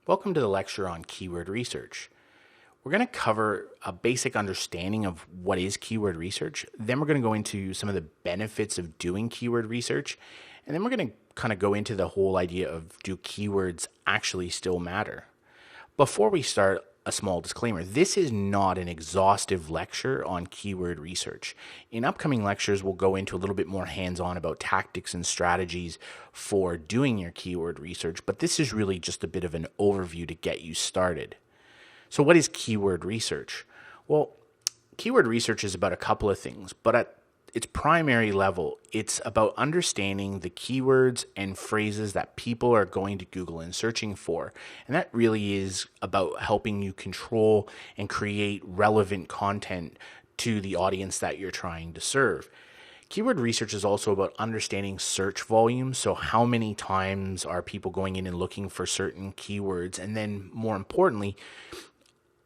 Welcome to the lecture on keyword research. We're going to cover a basic understanding of what is keyword research. Then we're going to go into some of the benefits of doing keyword research. And then we're going to kind of go into the whole idea of, do keywords actually still matter? Before we start, a small disclaimer. This is not an exhaustive lecture on keyword research. In upcoming lectures, we'll go into a little bit more hands-on about tactics and strategies for doing your keyword research, but this is really just a bit of an overview to get you started. So what is keyword research? Well, keyword research is about a couple of things, but at its primary level, it's about understanding the keywords and phrases that people are going to Google and searching for. And that really is about helping you control and create relevant content to the audience that you're trying to serve. Keyword research is also about understanding search volume. So how many times are people going in and looking for certain keywords? And then more importantly,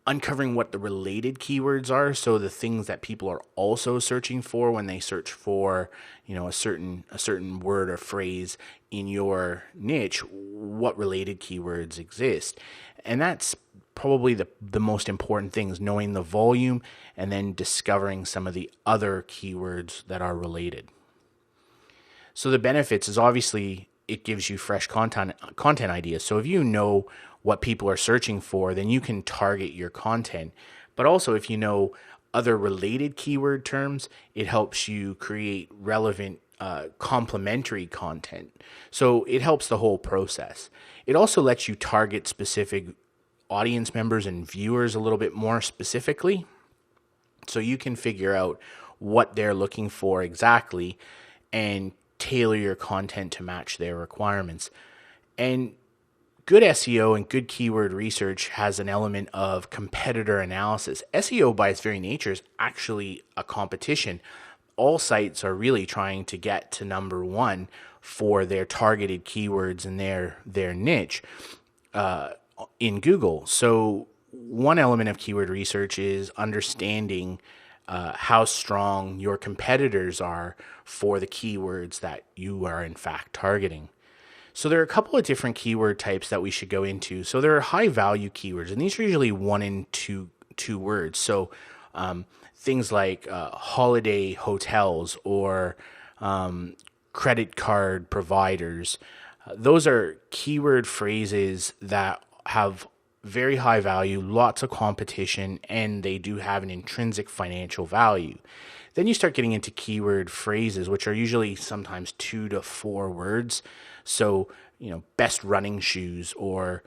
uncovering what the related keywords are, so the things that people are also searching for when they search for, a certain word or phrase in your niche, what related keywords exist. And that's probably the most important thing, is knowing the volume and then discovering some of the other keywords that are related. So the benefits is, obviously it gives you fresh content ideas. So if you know what people are searching for, then you can target your content. But also, if you know other related keyword terms, it helps you create relevant complementary content. So it helps the whole process. It also lets you target specific audience members and viewers a little bit more specifically, so you can figure out what they're looking for exactly and tailor your content to match their requirements. And good SEO and good keyword research has an element of competitor analysis. SEO, by its very nature, is actually a competition. All sites are really trying to get to number one for their targeted keywords and their niche in Google. So one element of keyword research is understanding how strong your competitors are for the keywords that you are in fact targeting. So there are a couple of different keyword types that we should go into. So there are high value keywords, and these are usually one and two words. So things like holiday hotels or credit card providers. Those are keyword phrases that have very high value, lots of competition, and they do have an intrinsic financial value. Then you start getting into keyword phrases, which are usually sometimes 2 to 4 words. So, best running shoes or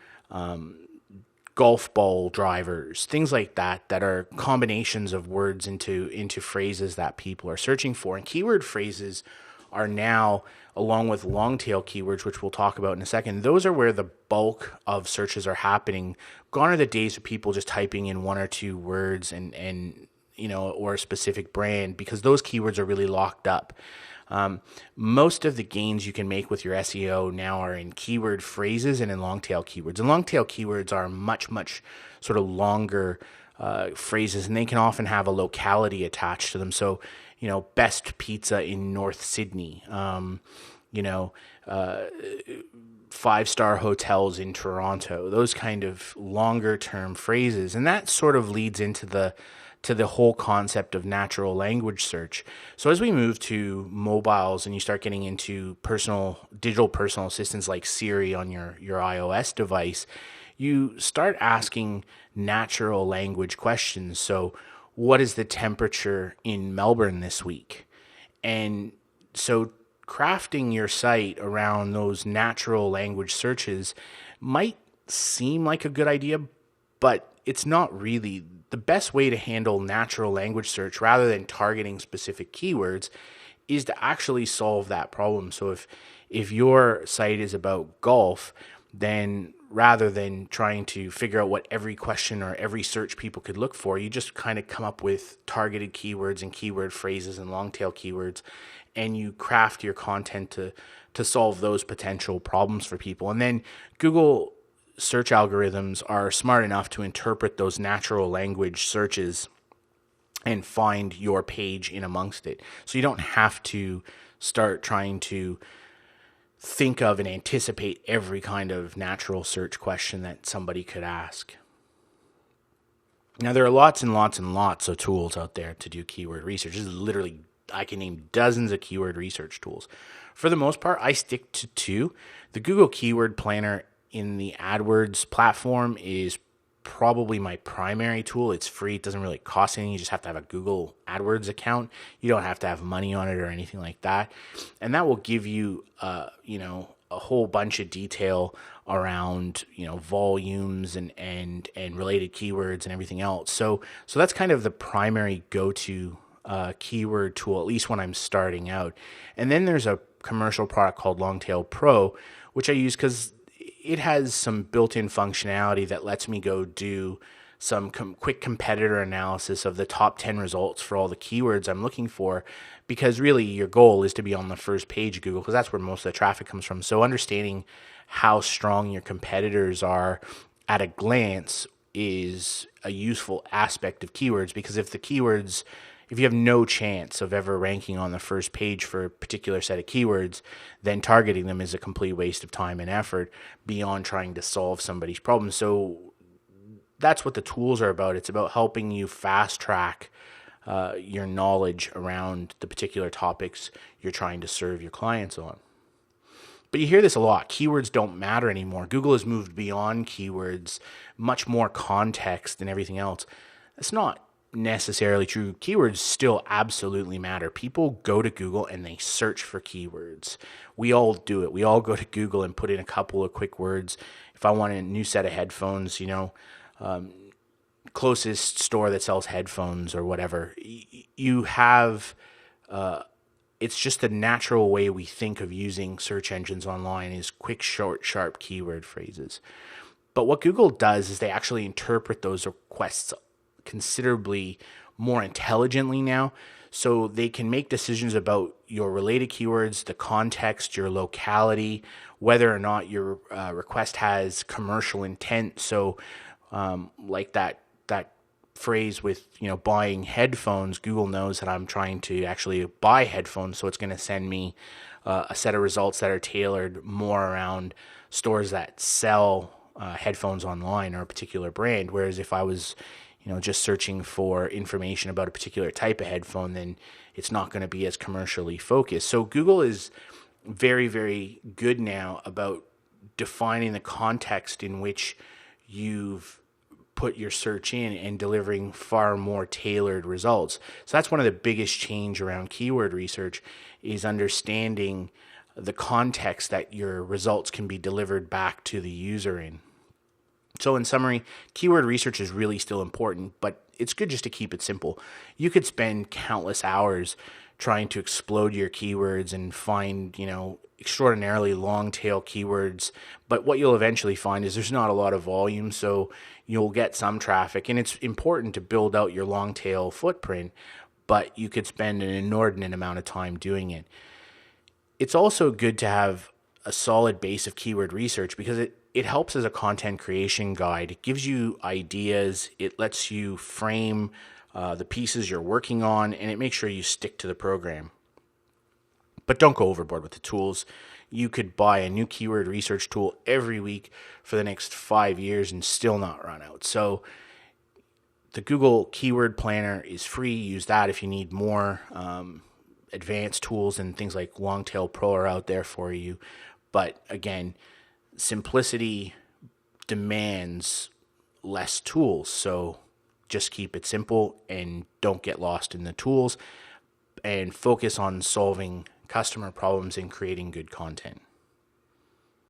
golf ball drivers, things like that are combinations of words into phrases that people are searching for. And keyword phrases are now, along with long tail keywords, which we'll talk about in a second, those are where the bulk of searches are happening. Gone are the days of people just typing in 1 or 2 words and or a specific brand, because those keywords are really locked up. Most of the gains you can make with your SEO now are in keyword phrases and in long tail keywords. And long tail keywords are much, much sort of longer phrases, and they can often have a locality attached to them. So, best pizza in North Sydney, 5-star hotels in Toronto, those kind of longer term phrases. And that sort of leads into the whole concept of natural language search. So as we move to mobiles and you start getting into digital personal assistants like Siri on your iOS device, you start asking natural language questions. So what is the temperature in Melbourne this week? And so crafting your site around those natural language searches might seem like a good idea, but it's not really. The best way to handle natural language search, rather than targeting specific keywords, is to actually solve that problem. So if your site is about golf, then rather than trying to figure out what every question or every search people could look for, you just kind of come up with targeted keywords and keyword phrases and long tail keywords, and you craft your content to solve those potential problems for people. And then Google search algorithms are smart enough to interpret those natural language searches and find your page in amongst it. So you don't have to start trying to think of and anticipate every kind of natural search question that somebody could ask. Now, there are lots and lots and lots of tools out there to do keyword research. This is literally, I can name dozens of keyword research tools. For the most part, I stick to two. The Google Keyword Planner in the AdWords platform is probably my primary tool. It's free. It doesn't really cost anything. You just have to have a Google AdWords account. You don't have to have money on it or anything like that. And that will give you, a whole bunch of detail around, volumes and related keywords and everything else. So that's kind of the primary go-to keyword tool, at least when I'm starting out. And then there's a commercial product called Longtail Pro, which I use because it has some built-in functionality that lets me go do some quick competitor analysis of the top 10 results for all the keywords I'm looking for, because really your goal is to be on the first page of Google because that's where most of the traffic comes from. So understanding how strong your competitors are at a glance is a useful aspect of keywords, because if you have no chance of ever ranking on the first page for a particular set of keywords, then targeting them is a complete waste of time and effort beyond trying to solve somebody's problem. So that's what the tools are about. It's about helping you fast track your knowledge around the particular topics you're trying to serve your clients on. But you hear this a lot. Keywords don't matter anymore. Google has moved beyond keywords, much more context and everything else. That's not necessarily true. Keywords still absolutely matter. People go to Google and they search for keywords. We all do it. We all go to Google and put in a couple of quick words. If I want a new set of headphones, closest store that sells headphones or whatever, you have, it's just a natural way we think of using search engines online is quick, short, sharp keyword phrases. But what Google does is they actually interpret those requests considerably more intelligently now, so they can make decisions about your related keywords, the context, your locality, whether or not your request has commercial intent. So like that phrase with buying headphones, Google knows that I'm trying to actually buy headphones, so it's going to send me a set of results that are tailored more around stores that sell headphones online or a particular brand. Whereas if I was just searching for information about a particular type of headphone, then it's not going to be as commercially focused. So Google is very, very good now about defining the context in which you've put your search in and delivering far more tailored results. So that's one of the biggest change around keyword research, is understanding the context that your results can be delivered back to the user in. So in summary, keyword research is really still important, but it's good just to keep it simple. You could spend countless hours trying to explode your keywords and find, extraordinarily long tail keywords, but what you'll eventually find is there's not a lot of volume, so you'll get some traffic, and it's important to build out your long tail footprint, but you could spend an inordinate amount of time doing it. It's also good to have a solid base of keyword research because it helps as a content creation guide. It gives you ideas. It lets you frame the pieces you're working on, and it makes sure you stick to the program. But don't go overboard with the tools. You could buy a new keyword research tool every week for the next 5 years and still not run out. So the Google Keyword Planner is free. Use that if you need more. Advanced tools and things like Longtail Pro are out there for you. But again, simplicity demands less tools. So just keep it simple and don't get lost in the tools, and focus on solving customer problems and creating good content.